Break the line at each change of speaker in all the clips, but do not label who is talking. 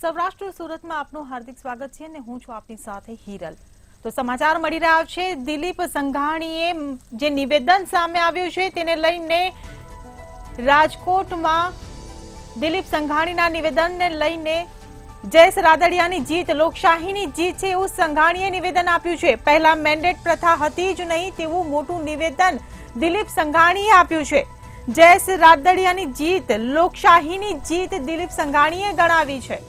સૌરાષ્ટ્ર સુરતમાં આપનું હાર્દિક સ્વાગત છે અને હું છું આપની સાથે હિરલ। તો સમાચાર મળી રહ્યા છે દિલીપ સંઘાણીએ જે નિવેદન સામે આવ્યું છે તેને લઈને રાજકોટમાં દિલીપ સંઘાણીના નિવેદનને લઈને જયેશ રાદડિયાની જીત લોકશાહીની જીત છે એવું સંઘાણીએ નિવેદન આપ્યું છે। પહેલા મેન્ડેટ પ્રથા હતી જ નહીં તેવું મોટું નિવેદન દિલીપ સંઘાણીએ આપ્યું છે। જયેશ રાદડિયાની જીત લોકશાહીની જીત દિલીપ સંઘાણીએ ગણાવી છે।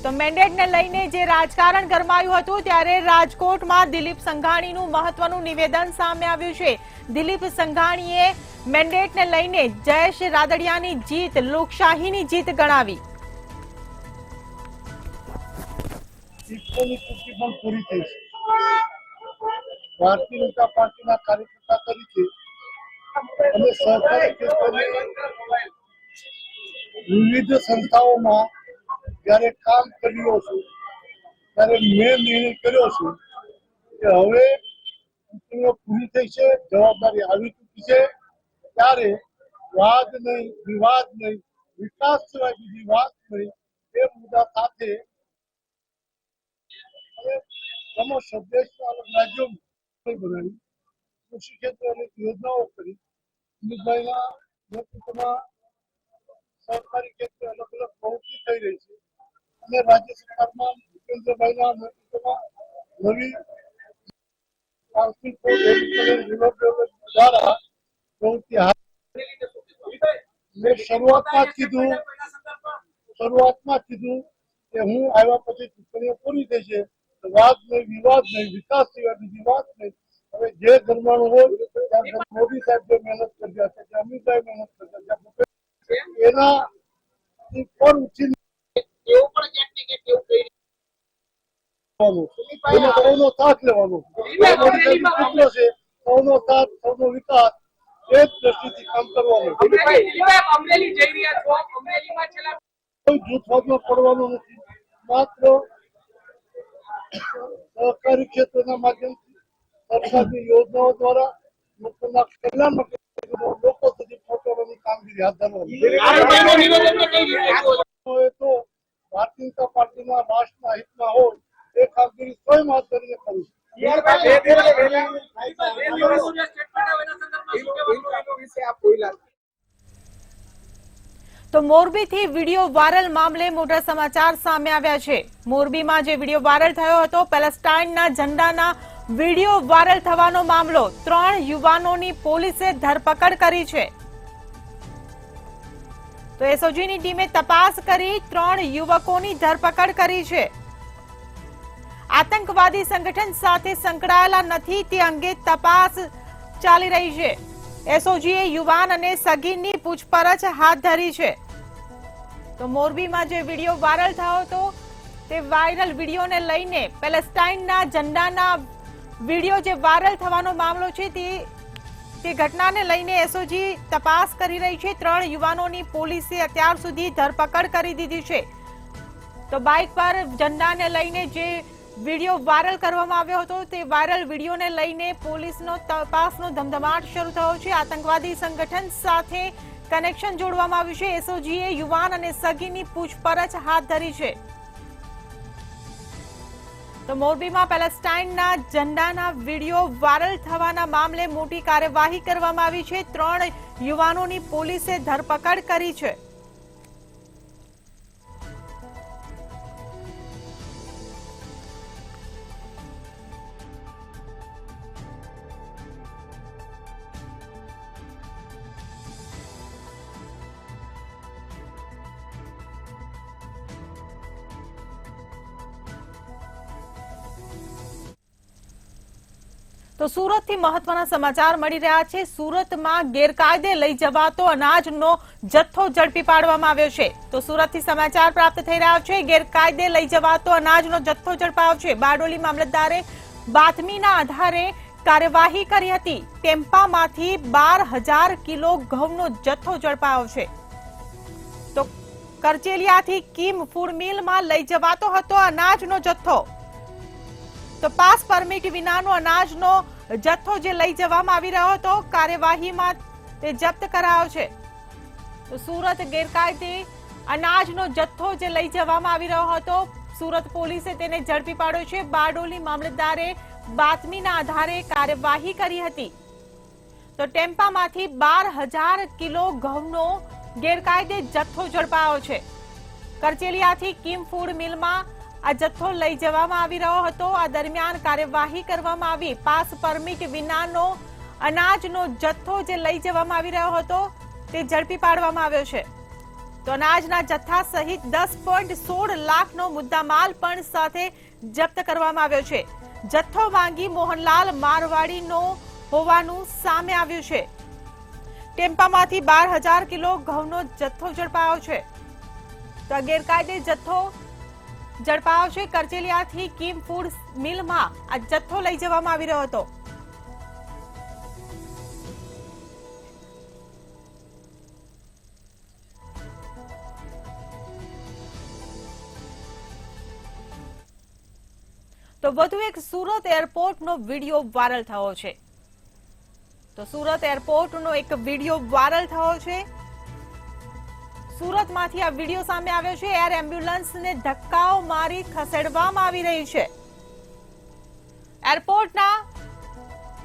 તો મેન્ડેટને લઈને જે રાજકારણ ગરમાયું હતું ત્યારે રાજકોટમાં દિલીપ સંઘાણીનું મહત્વનું નિવેદન સામે આવ્યું છે। દિલીપ સંઘાણીએ મેન્ડેટને લઈને જયેશ રાદડિયાની જીત લોકશાહીની જીત ગણાવી।
ભારતીય જનતા પાર્ટીના કાર્યકર્તા તરીકે અને સહકારી ક્ષેત્રની વિવિધ સંસ્થાઓમાં જ્યારે કામ કર્યો છું ત્યારે મેં નિર્ણય કર્યો છે કે હવે પૂરી થઈ છે, જવાબદારી આવી ચૂકી છે, ત્યારે વાદ નહીં, વિવાદ નહીં, વિકાસ સિવાય બીજી વાત નહીં એ મુદ્દા સાથે સમસ્ત દેશના અલગ રાજ્યોમાં બનાવી કૃષિ ક્ષેત્રે અનેક યોજનાઓ કરી અમિતભાઈના નેતૃત્વમાં સહકારી ક્ષેત્રે અલગ અલગ પ્રવૃત્તિ થઈ રહી છે અને રાજ્ય સરકારમાં ભૂપેન્દ્રભાઈના નેતૃત્વમાં નવી દ્વારા પ્રવૃત્તિ મેં શરૂઆતમાં કીધું કે હું આવ્યા પછી ચૂંટણીઓ પૂરી થઈ છે, વાદ નહીં, વિવાદ નહીં, વિકાસ સિવાય બીજી વાત નહીં। હવે જે ધર્માનું હોય ત્યાં મોદી સાહેબ જે મહેનત કર્યા છે, અમિતભાઈ મહેનત કર્યા છે, એના પર ઉછીને સૌનો સાથ લેવાનો, સૌનો સાથ, સૌનો વિકાસ એ જ દ્રષ્ટિથી કામ કરવાનું। કોઈ જૂથવાદમાં પડવાનું નથી, માત્ર સહકારી ક્ષેત્રના માધ્યમથી સરકારની યોજનાઓ દ્વારા લોકોના કલ્યાણ માટે લોકો સુધી પહોંચવાની કામગીરી હાથ ધરવાની। તો ભારતીય જનતા પાર્ટીના રાષ્ટ્રના હિતમાં હોય એ કામગીરી સ્વયં હાથ ધરીને કરું છું।
તો મોરબીથી વિડીયો વાયરલ મામલે મોટા સમાચાર સામે આવ્યા છે। મોરબીમાં જે વિડીયો વાયરલ થયો હતો પેલેસ્ટાઇનના ઝંડાના વિડીયો વાયરલ થવાનો મામલો, 3 યુવાનોની પોલીસે ધરપકડ કરી છે। તો એસઓજીની ટીમે તપાસ કરી 3 યુવકોની ધરપકડ કરી છે। આતંકવાદી સંગઠન સાથે સંકળાયેલા નથી તે અંગે તપાસ ચાલી રહી છે। એસઓજીએ યુવાન અને સગીરની પૂછપરછ હાથ ધરી છે। તો મોરબીમાં જે વિડીયો વાયરલ થયો હતો તે વાયરલ વિડીયોને લઈને પેલેસ્ટાઇનના ઝંડાના વિડીયો જે વાયરલ થવાનો મામલો છે તે ઘટનાને લઈને એસઓજી તપાસ કરી રહી છે। 3 યુવાનોની પોલીસે અત્યાર સુધી ધરપકડ કરી દીધી છે। તો બાઇક પર ઝંડાને લઈને જે વિડીયો વાયરલ કરવામાં આવ્યો હતો તે વાયરલ વિડીયોને લઈને પોલીસનો તપાસનો ધમધમાટ શરૂ થયો છે। આતંકવાદી સંગઠન સાથે કનેક્શન જોડવામાં આવ્યું છે। એસઓજીએ યુવાન અને સગીની પૂછપરછ હાથ ધરી છે। તો મોરબીમાં પેલેસ્ટાઇનના ઝંડાના વિડીયો વાયરલ થવાના મામલે મોટી કાર્યવાહી કરવામાં આવી છે। 3 યુવાનોની પોલીસે ધરપકડ કરી છે। તો સુરતથી મહત્વના સમાચાર મળી રહ્યા છે। સુરતમાં ગેરકાયદે લઈ જવાતો અનાજનો જથ્થો ઝડપી પાડવામાં આવ્યો છે। તો સુરતથી સમાચાર પ્રાપ્ત થઈ રહ્યા છે, ગેરકાયદે લઈ જવાતો અનાજનો જથ્થો ઝડપાયો છે। બારડોલી મામલતદારે બાતમીના આધારે કાર્યવાહી કરી હતી। ટેમ્પામાંથી 12,000 કિલો ઘઉંનો જથ્થો ઝડપાયો છે। તો કરચેલિયાથી કિમ ફૂડ મિલમાં લઈ જવાતો હતો અનાજનો જથ્થો। તો પાસ પરમિટ વિનાનો અનાજનો જથ્થો જે લઈ જવામાં આવી રહ્યો હતો, કાર્યવાહીમાં તે જપ્ત કરાયો છે। તો સુરત ગેરકાયદે અનાજનો જથ્થો જે લઈ જવામાં આવી રહ્યો હતો, સુરત પોલીસે તેને ઝડપી પાડ્યો છે। બારડોલી મામલતદારે બાતમીના આધારે કાર્યવાહી કરી હતી। તો ટેમ્પામાંથી 12,000 કિલો ઘઉંનો ગેરકાયદે જથ્થો ઝડપાયો છે। કરચેલિયાથી કિમ ફૂડ મિલમાં આ જથ્થો લઈ જવામાં આવી રહ્યો હતો। આ દરમિયાન કાર્યવાહી કરવામાં આવી। પાસ પરમિટ વિનાનો અનાજનો જથ્થો જે લઈ જવામાં આવી રહ્યો હતો તે ઝડપી પાડવામાં આવ્યો છે। તો અનાજના જથ્થા સહિત 10.16 લાખનો મુદ્દામાલ પણ સાથે જપ્ત કરવામાં આવ્યો છે। જથ્થો વાંગી મોહનલાલ મારવાડીનો હોવાનું સામે આવ્યું છે। ટેમ્પામાંથી 12,000 કિલો ઘઉંનો જથ્થો ઝડપાયો છે। તો ગેરકાયદે જથ્થો ઝડપાયો છે। કરચેલિયાથી કિમ ફૂડ મિલમાં આ જથ્થો લઈ જવામાં આવી રહ્યો હતો। તો વધુ એક સુરત એરપોર્ટનો વિડીયો વાયરલ થયો છે। તો સુરત એરપોર્ટનો એક વિડીયો વાયરલ થયો છે। સુરતમાંથી આ વિડીયો સામે આવ્યો છે। એર એમ્બ્યુલન્સને ધક્કાઓ મારી ખસેડવામાં આવી રહી છે। એરપોર્ટના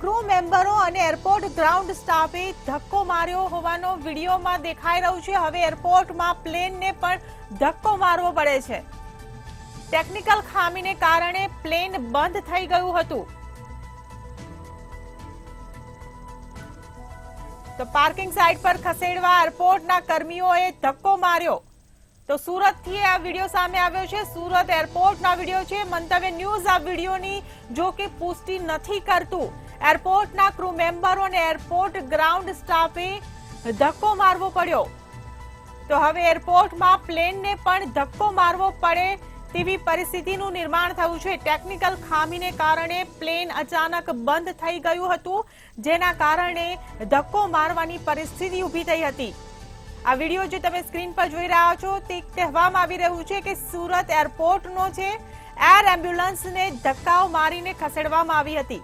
ક્રૂ મેમ્બરો અને એરપોર્ટ ગ્રાઉન્ડ સ્ટાફે ધક્કો માર્યો હોવાનો વિડીયોમાં દેખાઈ રહ્યું છે। હવે એરપોર્ટમાં પ્લેનને પણ ધક્કો મારવો પડે છે। ટેકનિકલ ખામીને કારણે પ્લેન બંધ થઈ ગયું હતું। તો પાર્કિંગ સાઇટ પર ખસેડવા એરપોર્ટના કર્મીઓએ ધક્કો માર્યો। તો સુરતથી આ વિડીયો સામે આવ્યો છે। સુરત એરપોર્ટનો વિડીયો છે। મંતવ્ય ન્યૂઝ આ વિડીયોની જો કે પુષ્ટિ નથી કરતું। એરપોર્ટના ક્રૂ મેમ્બરો અને એરપોર્ટ ગ્રાઉન્ડ સ્ટાફે ધક્કો મારવો પડ્યો। તો હવે એરપોર્ટમાં પ્લેનને પણ ધક્કો મારવો પડે તેવી પરિસ્થિતિનું નિર્માણ થયું છે। ટેકનિકલ ખામીને કારણે પ્લેન અચાનક બંધ થઈ ગયું હતું, જેના કારણે ધક્કો મારવાની પરિસ્થિતિ ઊભી થઈ હતી। આ વિડીયો જે તમે સ્ક્રીન પર જોઈ રહ્યા છો તે કહેવામાં આવી રહ્યું છે કે સુરત એરપોર્ટનો છે। એર એમ્બ્યુલન્સને ધક્કાઓ મારીને ખસેડવામાં આવી હતી।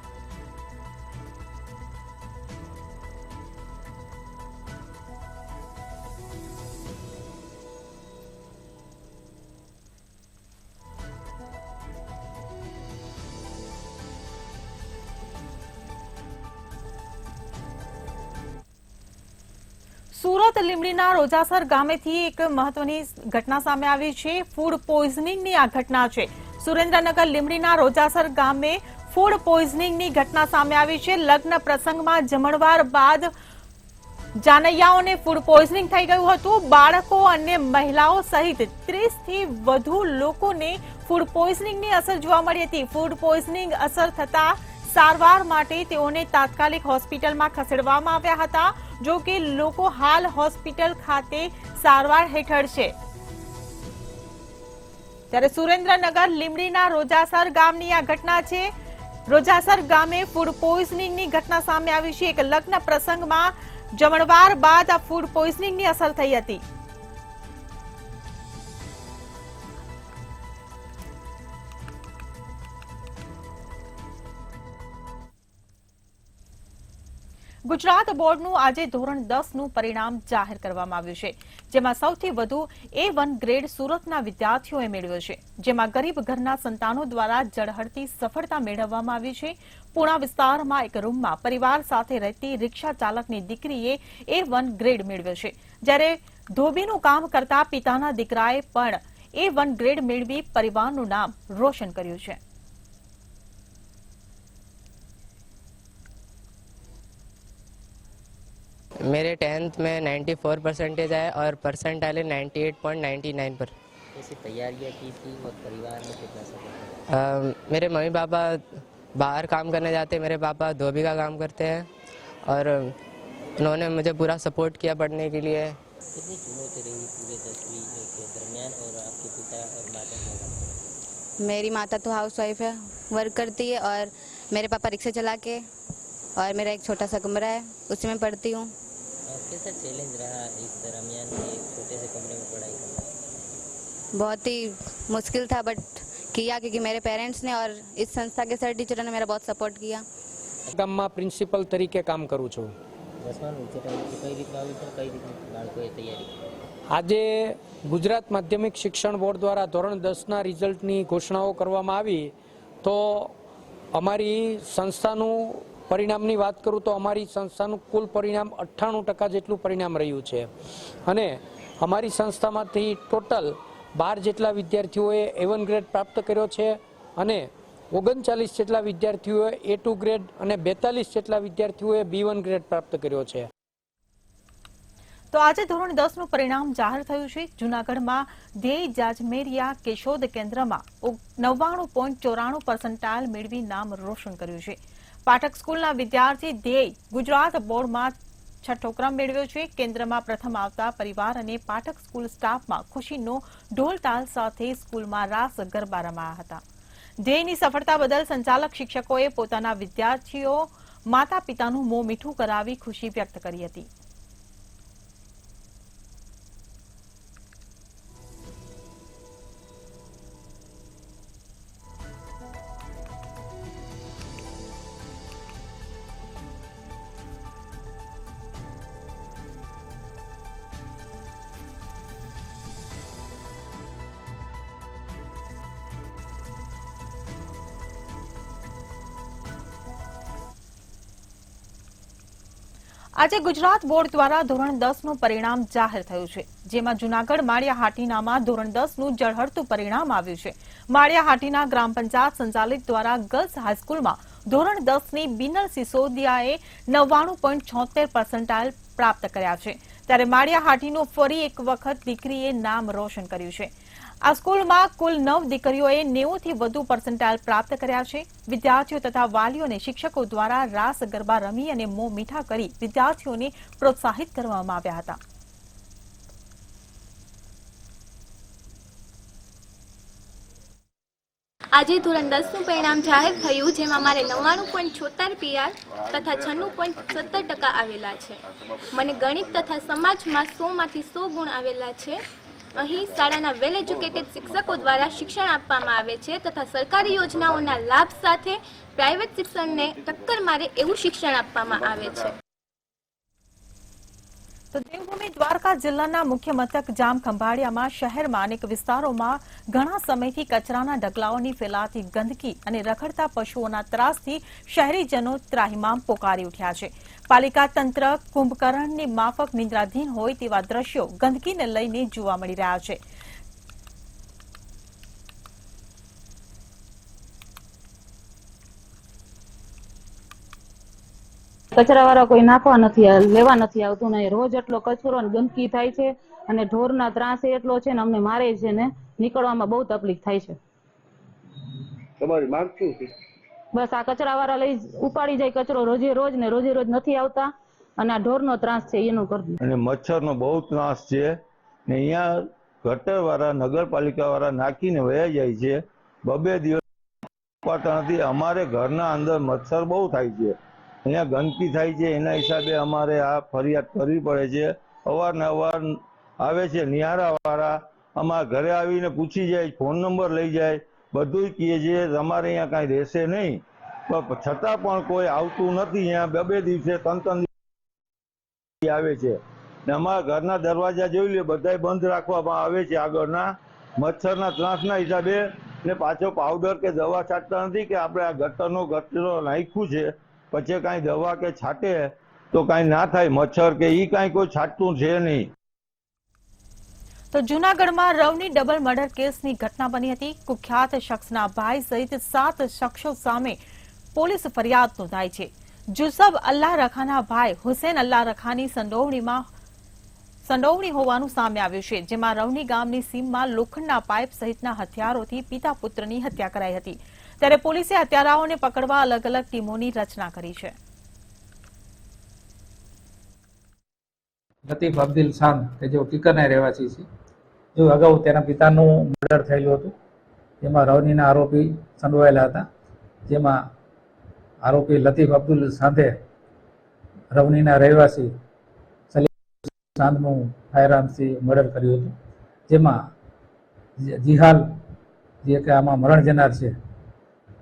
સુરત લીંબડીના રોજાસર ગામેથી એક મહત્વની ઘટના સામે આવી છે। ફૂડ પોઈઝનિંગની આ ઘટના છે। સુરેન્દ્રનગર લીંબડીના રોજાસર ગામે ફૂડ પોઈઝનિંગની ઘટના સામે આવી છે। લગ્ન પ્રસંગમાં જમણવાર બાદ જાનૈયાઓને ફૂડ પોઈઝનિંગ થઈ ગયું હતું। બાળકો અને મહિલાઓ સહિત 30 થી વધુ લોકોને ફૂડ પોઈઝનિંગની અસર જોવા મળી હતી। ફૂડ પોઈઝનિંગ અસર થતા સારવાર માટે તેઓને તાત્કાલિક હોસ્પિટલમાં ખસેડવામાં આવ્યા હતા। જો કે લોકો હાલ હોસ્પિટલ ખાતે સારવાર હેઠળ છે। ત્યારે સુરેન્દ્રનગર લીંબડીના રોજાસર ગામની આ ઘટના છે। રોજાસર ગામે ફૂડ પોઈઝનિંગની ઘટના સામે આવી છે। એક લગ્ન પ્રસંગમાં જમણવાર બાદ આ ફૂડ પોઈઝનિંગની અસર થઈ હતી। ગુજરાત બોર્ડનું આજે ધોરણ 10નું પરિણામ જાહેર કરવામાં આવ્યું છે, જેમાં સૌથી વધુ A1 ગ્રેડ સુરતના વિદ્યાર્થીઓએ મેળવ્યો છે। જેમાં ગરીબ ઘરના સંતાનો દ્વારા ઝળહળતી સફળતા મેળવવામાં આવી છે। પુણા વિસ્તારમાં એક રૂમમાં પરિવાર સાથે રહેતી રિક્ષા ચાલકની દીકરીએ A1 ગ્રેડ મેળવ્યો છે, જ્યારે ધોબીનું કામ કરતા પિતાના દીકરાએ પણ A1 ગ્રેડ મેળવી પરિવારનું નામ રોશન કર્યું છે।
मेरे 10th में 94 परसेंटेज आए और परसेंटाइल 98.99 पर।
कैसी तैयारियां की थी और परिवार में कितना सपोर्ट?
मेरे मम्मी पापा बाहर काम करने जाते हैं, मेरे पापा धोबी का काम करते हैं और उन्होंने मुझे पूरा सपोर्ट किया पढ़ने के लिए।
कितनी चुनौती रही पूरे 10वीं के दरमियान और आपके पिता और माता क्या?
मेरी माता तो हाउस वाइफ है, वर्क करती है और मेरे पापा रिक्शा चला के और मेरा एक छोटा सा कमरा है, उसमें मैं पढ़ती हूँ।
कैसा चैलेंज रहा इस दरमियान एक छोटे से कमरे में पढ़ाई करना?
बहुत ही मुश्किल था बट किया, क्योंकि मेरे पेरेंट्स ने और इस संस्था के सर टीचरों ने मेरा बहुत सपोर्ट किया।
ગામમાં પ્રિન્સિપલ તરીકે કામ કરું છું।
દસમાનું રિઝલ્ટ આવ્યું છે, કઈ રીતનું આવ્યું છે, કઈ રીતની બાળકોએ તૈયારી કરી?
આજે ગુજરાત માધ્યમિક શિક્ષણ બોર્ડ દ્વારા ધોરણ 10ના રિઝલ્ટની ઘોષણાઓ કરવામાં આવી. તો અમારી સંસ્થાનું પરિણામની વાત કરું તો અમારી સંસ્થાનું કુલ પરિણામ 98% જેટલું પરિણામ રહ્યું છે અને અમારી સંસ્થામાંથી ટોટલ 12 જેટલા વિદ્યાર્થીઓએ A1 ગ્રેડ પ્રાપ્ત કર્યો છે અને 39 જેટલા વિદ્યાર્થીઓએ A2 ગ્રેડ અને 42 જેટલા વિદ્યાર્થીઓએ B1 ગ્રેડ પ્રાપ્ત કર્યો છે.
તો આજે ધોરણ 10નું પરિણામ જાહેર થયું છે. જૂનાગઢમાં ધ્યેય જાજમેરિયા કેશોદ કેન્દ્રમાં 99.94% મેળવી નામ રોશન કર્યું છે. પાઠક સ્કૂલના વિદ્યાર્થી ધ્યેય ગુજરાત બોર્ડમાં 6ઠ્ઠો ક્રમ મેળવ્યો છે. કેન્દ્રમાં પ્રથમ આવતા પરિવાર અને પાઠક સ્કૂલ સ્ટાફમાં ખુશીનો ઢોલ તાલ સાથે સ્કૂલમાં રાસ ગરબા રમાયા હતા. ધ્યેયની સફળતા બદલ સંચાલક શિક્ષકોએ પોતાના વિદ્યાર્થીઓ માતા પિતાનું મોં મીઠું કરાવી ખુશી વ્યક્ત કરી હતી. આજે ગુજરાત બોર્ડ દ્વારા ધોરણ 10નું પરિણામ જાહેર થયું છે, જેમાં જૂનાગઢ માળિયા હાટીનામાં ધોરણ 10નું ઝળહળતું પરિણામ આવ્યું છે. માળિયા હાટીના ગ્રામ પંચાયત સંચાલિત દ્વારા ગર્લ્સ હાઈસ્કૂલમાં ધોરણ 10ની બિનર સિસોદિયાએ 99.76% પ્રાપ્ત કર્યા છે. ત્યારે માળિયા હાટીનું ફરી એક વખત દીકરીએ નામ રોશન કર્યું છે. આ સ્કૂલમાં કુલ 9 દીકરીઓએ 90થી વધુ પર્સન્ટાઇલ પ્રાપ્ત કર્યા છે. વિદ્યાર્થીઓ તથા વાલીઓને શિક્ષકો દ્વારા રાસ ગરબા રમી અને મોં મીઠા કરી વિદ્યાર્થીઓને પ્રોત્સાહિત કરવામાં આવ્યા હતા.
આજે ધોરણ 10નું પરિણામ જાહેર થયું, જેમાં મારે 99.76 PR તથા 96.70% આવેલા છે. મને ગણિત તથા સમાજમાં 100માંથી 100 ગુણ આવેલા છે. અહીં શાળાના વેલ એજ્યુકેટેડ શિક્ષકો દ્વારા શિક્ષણ આપવામાં આવે છે તથા સરકારી યોજનાઓના લાભ સાથે પ્રાઇવેટ શિક્ષણને ટક્કર મારે એવું શિક્ષણ આપવામાં આવે છે.
તો દેવભૂમિ દ્વારકા જિલ્લાના મુખ્ય મથક જામ ખંભાળિયામાં શહેરમાં અનેક વિસ્તારોમાં ઘણા સમયથી કચરાના ઢગલાઓની ફેલાતી ગંદકી અને રખડતા પશુઓના ત્રાસથી શહેરીજનો ત્રાહિમામ પોકારી ઉઠ્યા છે. પાલિકા તંત્ર કુંભકર્ણની માફક નિદ્રાધીન હોય તેવા દ્રશ્યો ગંદકીને લઈને જોવા મળી રહ્યા છે.
કચરાવાળા કોઈ નાખવા નથી લેવા નથી આવતું ને રોજ એટલો કચરો ને ગંદકી થાય છે અને ઢોરના ત્રાસ એટલો છે ને અમને મારે છે ને નીકળવામાં બહુ તકલીફ થાય છે.
તમારી માંગ શું છે?
બસ આ કચરાવાળા લઈ ઉપાડી જાય કચરો રોજે રોજ નથી આવતા અને આ ઢોરનો ત્રાસ છે એનું કરવું.
અને મચ્છરનો બહુ ત્રાસ છે ને અહીંયા ગટરવાળા નગરપાલિકાવાળા નાખીને વયા જાય છે. 2 દિવસ ઉપાડતા નથી. અમારે ઘરના અંદર મચ્છર બહુ થાય છે, અહીંયા ગંદકી થાય છે, એના હિસાબે અમારે આ ફરિયાદ કરવી પડે છે. અવારનવાર આવે છે નિહારાવાળા, અમારા ઘરે આવીને પૂછી જાય, ફોન નંબર લઈ જાય, બધું કહે છે તમારે અહીંયા કાંઈ રહેશે નહીં, છતાં પણ કોઈ આવતું નથી. અહીંયા 2 દિવસે 3 દિવસ આવે છે ને અમારા ઘરના દરવાજા જોઈ લે બધાય બંધ રાખવામાં આવે છે આગળના મચ્છરના ત્રાસના હિસાબે. ને પાછો પાવડર કે દવા છાંટતા નથી કે આપણે આ ગટરનો કચરો નાખ્યું છે પછી કાંઈ દવા કે છાંટે તો કાંઈ ના થાય મચ્છર કે ઈ કાંઈ કોઈ છાંટતું છે નહીં.
તો જૂનાગઢમાં રવની ડબલ મર્ડર કેસની ઘટના બની હતી. કુખ્યાત શખ્સના ભાઈ સહિત 7 શખ્સો સામે પોલીસ ફરિયાદ નોંધાઈ છે. જુસબ અલ્લાહ રખાના ભાઈ હુસેન અલ્લાહ રખાની સંડોવણી હોવાનું સામે આવ્યું છે, જેમાં રવની ગામની સીમમાં લોખંડના પાઇપ સહિતના હથિયારોથી પિતા પુત્રની હત્યા કરાઈ હતી. ત્યારે પોલીસે હત્યારાઓને પકડવા અલગ અલગ ટીમોની રચના કરી છે.
લતીફ અબ્દુલ શાન કે જેઓ ટીકરના રહેવાસી છે, જો અગાઉ તેના પિતાનું મર્ડર થયેલું હતું, જેમાં રવનીના આરોપી સંડોવાયેલા હતા. જેમાં આરોપી લતીફ અબ્દુલ શાંતે રવનીના રહેવાસી સલીમ શાંતનું ફાયરઆર્મથી મર્ડર કર્યું હતું. જેમાં જીહાલ જે કે આમાં મરણ જનાર છે,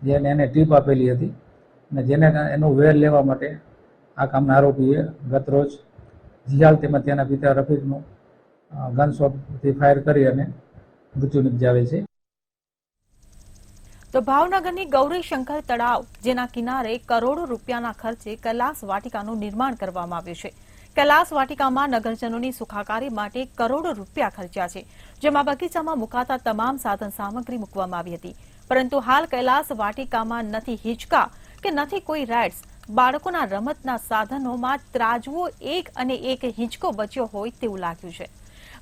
જેને એને ટીપ આપેલી હતી અને જેને એનું વેર લેવા માટે આ કામના આરોપીએ ગત રોજ જિયાલ તેમજ તેના પિતા રફીકનું ગન શોટથી ફાયર કરી અને મૃત્યુ નિપજાવે છે.
તો ભાવનગરની ગૌરીશંકર તળાવ, જેના કિનારે કરોડો રૂપિયાના ખર્ચે કૈલાસ વાટિકાનું નિર્માણ કરવામાં આવ્યું છે. કૈલાસ વાટિકામાં નગરજનોની સુખાકારી માટે કરોડો રૂપિયા ખર્ચ્યા છે, જેમાં બગીચામાં મુકાતા તમામ સાધન સામગ્રી મૂકવામાં આવી હતી. પરંતુ હાલ કૈલાસ વાટિકામાં નથી હિંચકા કે નથી કોઈ રાઇડ્સ. બાળકોના રમતના સાધનોમાં ત્રાજવો એક અને એક હિંચકો બચ્યો હોય તેવું લાગ્યું છે.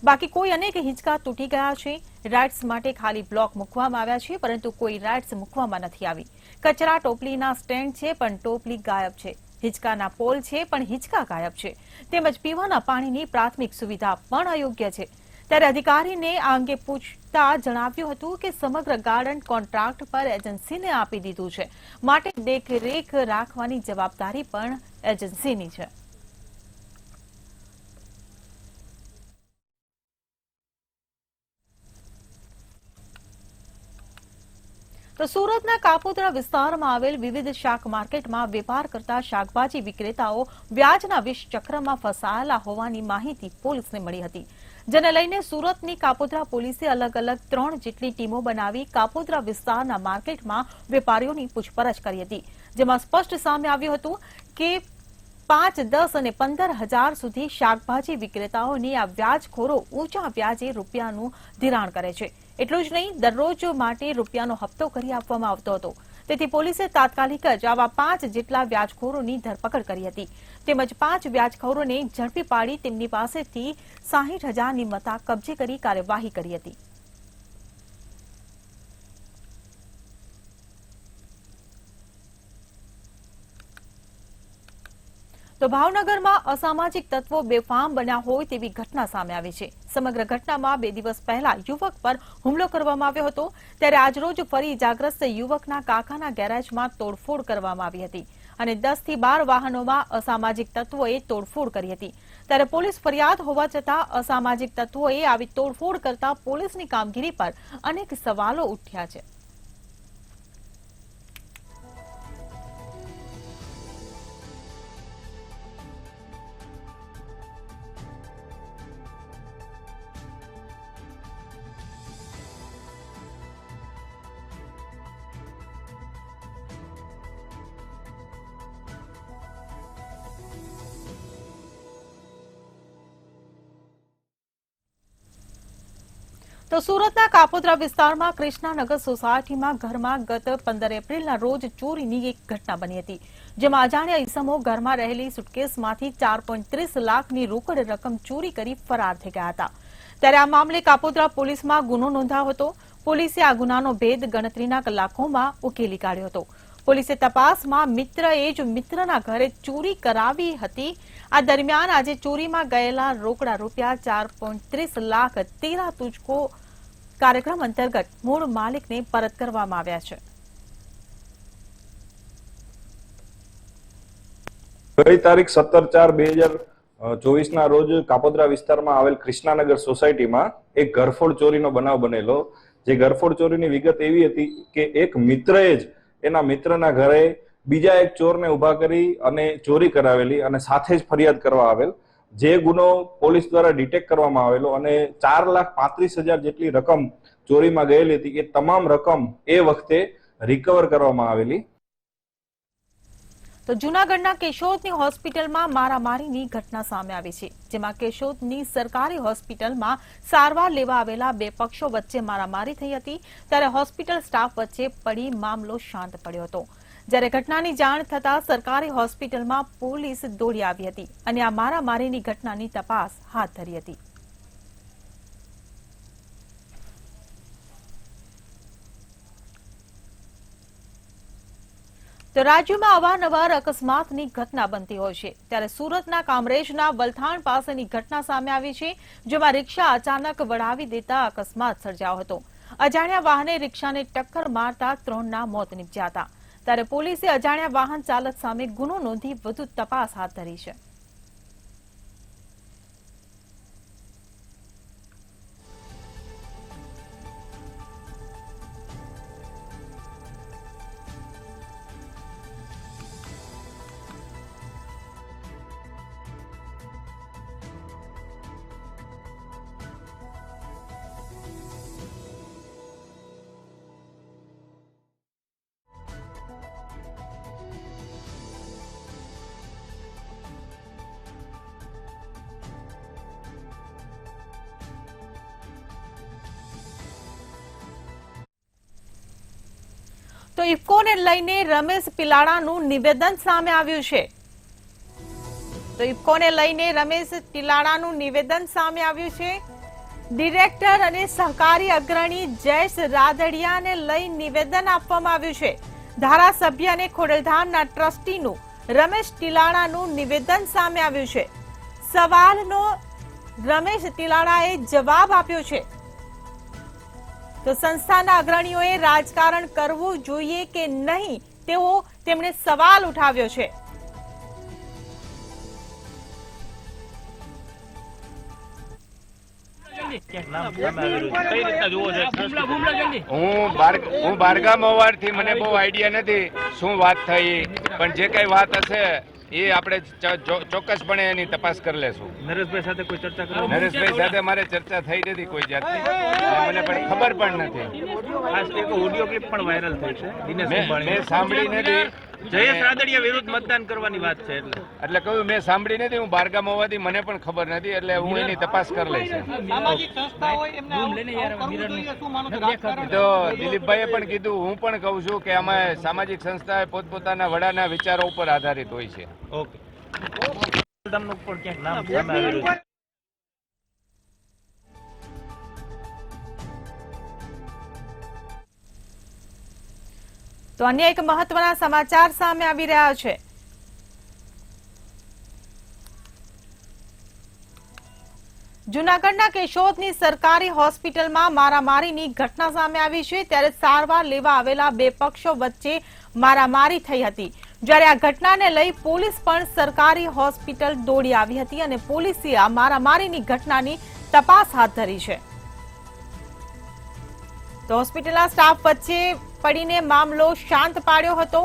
બાકી કોઈ અનેક હિંચકા તૂટી ગયા છે. રાઇડ્સ માટે ખાલી બ્લોક મૂકવામાં આવ્યા છે, પરંતુ કોઈ રાઇડ્સ મૂકવામાં નથી આવી. કચરા ટોપલીના સ્ટેન્ડ છે, પણ ટોપલી ગાયબ છે. હિંચકાના પોલ છે, પણ હિંચકા ગાયબ છે. તેમજ પીવાના પાણીની પ્રાથમિક સુવિધા પણ અયોગ્ય છે. ત્યારે અધિકારીને આ અંગે પૂછતા જણાવ્યું હતું કે સમગ્ર ગાર્ડન કોન્ટ્રાક્ટ પર એજન્સીને આપી દીધું છે, માટે દેખરેખ રાખવાની જવાબદારી પણ એજન્સીની છે. તો સુરતના કાપોદ્રા વિસ્તારમાં આવેલ વિવિધ શાક માર્કેટમાં વેપાર કરતા શાકભાજી વિક્રેતાઓ વ્યાજના વિષચક્રમાં ફસાયેલા હોવાની માહિતી પોલીસને મળી હતી, જેને લઈને સુરતની કાપોદ્રા પોલીસે અલગ અલગ 3 જેટલી ટીમો બનાવી કાપોદ્રા વિસ્તારના માર્કેટમાં વેપારીઓની પૂછપરછ કરી હતી, જેમાં સ્પષ્ટ સામે આવ્યું હતું કે 5, 10 અને 15 હજાર સુધી શાકભાજી વિક્રેતાઓની આ વ્યાજખોરો ઊંચા વ્યાજે રૂપિયાનું ધિરાણ કરે છે. એટલું જ નહીં, દરરોજ માટે રૂપિયાનો હપ્તો કરી આપવામાં આવતો હતો. તેથી પોલીસે તાત્કાલિક જ આવા 5 જેટલા વ્યાજખોરોની ધરપકડ કરી હતી. તેમજ 5 વ્યાજખોરોને ઝડપી પાડી તેમની પાસેથી 60,000ની મત્તા કબજે કરી કાર્યવાહી કરી હતી. તો ભાવનગરમાં અસામાજિક તત્વો બેફામ બન્યા હોય તેવી ઘટના સામે આવી છે. સમગ્ર ઘટનામાં 2 દિવસ પહેલા યુવક પર હુમલો કરવામાં આવ્યો હતો. ત્યારે આજરોજ ફરી ઇજાગ્રસ્ત યુવકના કાકાના ગેરેજમાં તોડફોડ કરવામાં આવી હતી અને 10 થી 12 વાહનોમાં અસામાજિક તત્વોએ તોડફોડ કરી હતી. ત્યારે પોલીસ ફરિયાદ હોવા છતાં અસામાજિક તત્વોએ આવી તોડફોડ કરતા પોલીસની કામગીરી પર અનેક સવાલો ઉઠ્યા છે. તો સુરતના કાપોદ્રા વિસ્તારમાં કૃષ્ણાનગર સોસાયટીમાં ઘરમાં ગત 15 એપ્રિલના રોજ ચોરીની એક ઘટના બની હતી, જેમાં અજાણ્યા ઈસમો ઘરમાં રહેલી સુટકેસમાંથી 4.30 લાખની રોકડ રકમ ચોરી કરી ફરાર થઈ ગયા હતા. ત્યારે આ મામલે કાપોદ્રા પોલીસમાં ગુનો નોંધાયો હતો. પોલીસે આ ગુનાનો ભેદ ગણતરીના કલાકોમાં ઉકેલી કાઢ્યો હતો. પોલીસે તપાસમાં મિત્રએ જ મિત્રના ઘરે ચોરી કરાવી હતી. આ દરમિયાન આજે ચોરીમાં ગયેલા રોકડા રૂપિયા 4.30 લાખ 13 તુજકો કાર્યક્રમ અંતર્ગત મૂળ માલિકને પરત કરવામાં આવ્યા છે.
ગઈ તારીખ 17/4/2024 ના રોજ કાપોદ્રા વિસ્તારમાં આવેલ કૃષ્ણાનગર સોસાયટીમાં એક ઘરફોડ ચોરીનો બનાવ બનેલો. જે ઘરફોડ ચોરીની વિગત એવી હતી કે એક મિત્રએ જ એના મિત્રના ઘરે બીજા એક ચોરને ઉભા કરી અને ચોરી કરાવેલી અને સાથે જ ફરિયાદ કરવા આવેલ. જે ગુનો પોલીસ દ્વારા ડિટેક્ટ કરવામાં આવેલો અને 4,35,000 જેટલી રકમ ચોરીમાં ગયેલી હતી. એ તમામ રકમ એ વખતે રિકવર કરવામાં આવેલી.
તો જૂનાગઢના કેશોદની હોસ્પિટલમાં મારામારીની ઘટના સામે આવી છે, જેમાં કેશોદની સરકારી હોસ્પિટલમાં સારવાર લેવા આવેલા 2 પક્ષો વચ્ચે મારામારી થઈ હતી. ત્યારે હોસ્પિટલ સ્ટાફ વચ્ચે પડી મામલો શાંત પડ્યો હતો. જ્યારે ઘટનાની જાણ થતાં સરકારી હોસ્પિટલમાં પોલીસ દોડી આવી હતી અને આ મારામારીની ઘટનાની તપાસ હાથ ધરી હતી. તો રાજ્યમાં અવારનવાર અકસ્માતની ઘટના બનતી હોય છે, ત્યારે સુરતના કામરેજના વલથાણ પાસેની ઘટના સામે આવી છે, જેમાં રિક્ષા અચાનક વળાવી દેતા અકસ્માત સર્જાયો હતો. અજાણ્યા વાહને રિક્ષાને ટક્કર મારતા 3ના મોત નીપજ્યા હતા. ત્યારે પોલીસે અજાણ્યા વાહન ચાલક સામે ગુનો નોંધી વધુ તપાસ હાથ ધરી છે. તો ઇફકોને લઈને રમેશ પિલાડાનું નિવેદન સામે આવ્યું છે. તો ઇફકોને લઈને રમેશ પિલાડાનું નિવેદન સામે આવ્યું છે. ડિરેક્ટર અને સહકારી અગ્રણી જયેશ રાદડિયાને લઈ નિવેદન આપવામાં આવ્યું છે. ધારાસભ્ય અને ખોડલધામના ટ્રસ્ટીનું રમેશ તિલાડાનું નિવેદન સામે આવ્યું છે. સવાલનો રમેશ તિલાડાએ જવાબ આપ્યો છે. તો સંસ્થાના અગ્રણીઓએ રાજકારણ કરવું જોઈએ કે નહીં તેવો તેમણે સવાલ ઉઠાવ્યો છે.
હું બારગામ હોવાથી મને બહુ આઈડિયા નથી શું વાત થઈ, પણ જે કઈ વાત હશે એ આપણે ચોક્કસપણે એની તપાસ કરી લેશું.
નરેશભાઈ સાથે કોઈ ચર્ચા કરો?
નરેશભાઈ સાથે મારે ચર્ચા થઈ નથી કોઈ જાતની, મને પણ ખબર પણ નથી.
ખાસ એક ઓડિયો ક્લિપ પણ વાયરલ થઈ છે દિનેશ અંબાણી.
મેં સાંભળી નથી.
જયેશ રાદડિયા વિરુદ્ધ મતદાન કરવાની વાત છે
એટલે કહ્યું મેં સાંભળી નથી. હું બારગામ હોવાથી મને પણ ખબર નથી, એટલે હું એની તપાસ કરી લઈશ. તો દિલીપભાઈએ પણ કીધું, હું પણ કહું છું કે આમાં સામાજિક સંસ્થા પોતપોતાના વડાના વિચારો ઉપર આધારિત હોય છે.
ઓકે. તમને પણ ક્યાંક નામ સામે આવેલું છે?
તો અન્ય એક મહત્વના સમાચાર સામે આવી રહ્યા છે. જૂનાગઢના કેશોદની સરકારી હોસ્પિટલમાં મારામારીની ઘટના સામે આવી છે. ત્યારે સારવાર લેવા આવેલા બે પક્ષો વચ્ચે મારામારી થઈ હતી. જ્યારે આ ઘટનાને લઈ પોલીસ પણ સરકારી હોસ્પિટલ દોડી આવી હતી અને પોલીસે આ મારામારીની ઘટનાની તપાસ હાથ ધરી છે. તો હોસ્પિટલના સ્ટાફ વચ્ચે પડીને મામલો શાંત પાડ્યો હતો.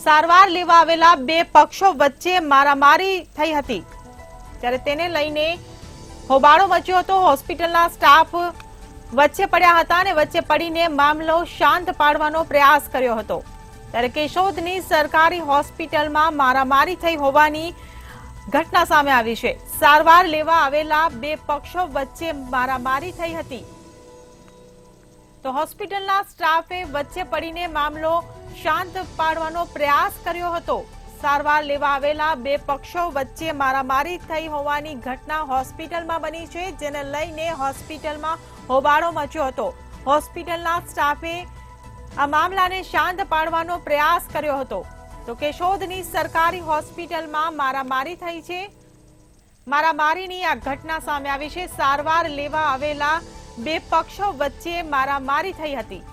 સારવાર લેવા આવેલા બે પક્ષો વચ્ચે મારામારી થઈ હતી, ત્યારે તેને લઈને હોબાળો મચ્યો હતો. હોસ્પિટલના સ્ટાફ વચ્ચે પડ્યા હતા અને વચ્ચે પડીને મામલો શાંત પાડવાનો પ્રયાસ કર્યો હતો. ત્યારે કેશોદની સરકારી હોસ્પિટલમાં મારામારી થઈ હોવાની ઘટના સામે આવી છે. સારવાર લેવા આવેલા બે પક્ષો વચ્ચે મારામારી થઈ હતી. તો હોસ્પિટલના સ્ટાફે વચ્ચે પડીને મામલો શાંત પાડવાનો પ્રયાસ કર્યો હતો. સારવાર લેવા આવેલા બે પક્ષો વચ્ચે મારામારી થઈ હોવાની ઘટના હોસ્પિટલમાં બની છે, જેને લઈને હોસ્પિટલમાં હોબાળો મચ્યો હતો. હોસ્પિટલના સ્ટાફે આ મામલાને શાંત પાડવાનો પ્રયાસ કર્યો હતો. તો કેશોદની સરકારી હોસ્પિટલમાં મારામારી થઈ છે. મારામારીની આ ઘટના સામે આવી છે. સારવાર લેવા આવેલા બે પક્ષો વચ્ચે મારામારી થઈ હતી.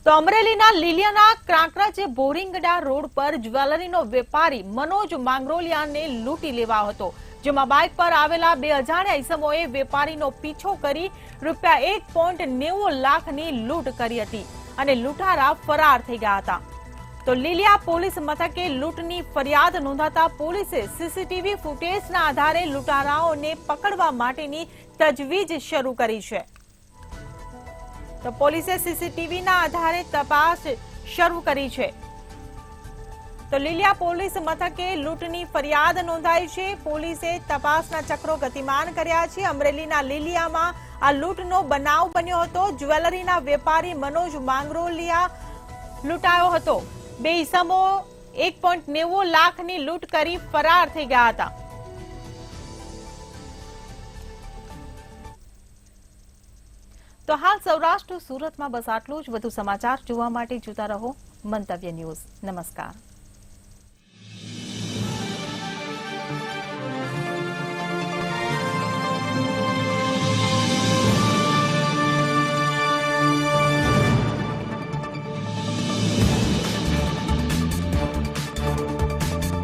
તો અમરેલીના લીલિયાના ક્રાંકરા બોરિંગડા રોડ પર જ્વેલરીનો વેપારી મનોજ માંગરોલિયાને લૂંટી લેવાયો હતો, જેમાં બાઇક પર આવેલા બે અજાણ્યા ઈસમોએ વેપારીનો પીછો કરી ₹1.90 લાખની લૂંટ કરી હતી અને લૂંટારા ફરાર થઈ ગયા હતા. તો લીલિયા પોલીસ મથકે લૂંટની ફરિયાદ નોંધાતા પોલીસે સીસીટીવી ફૂટેજના આધારે લૂંટારાઓને પકડવા માટેની તજવીજ શરૂ કરી છે. તો પોલીસે સીસીટીવીના આધારે તપાસ શરૂ કરી છે. તો લીલિયા પોલીસ મથકે લૂંટની ફરિયાદ નોંધાઈ છે. પોલીસે તપાસના ચક્રો ગતિમાન કર્યા છે. અમરેલીના લીલિયામાં આ લૂંટનો બનાવ બન્યો હતો. જ્વેલરીના વેપારી મનોજ માંગરોલિયા લૂંટાયો હતો. બે ઈસમો 1.90 લાખની લૂંટ કરી ફરાર થઈ ગયા હતા. તો હાલ સૌરાષ્ટ્ર સુરતમાં બસ આટલું જ. વધુ સમાચાર જોવા માટે જોતા રહો મંતવ્ય ન્યૂઝ. નમસ્કાર.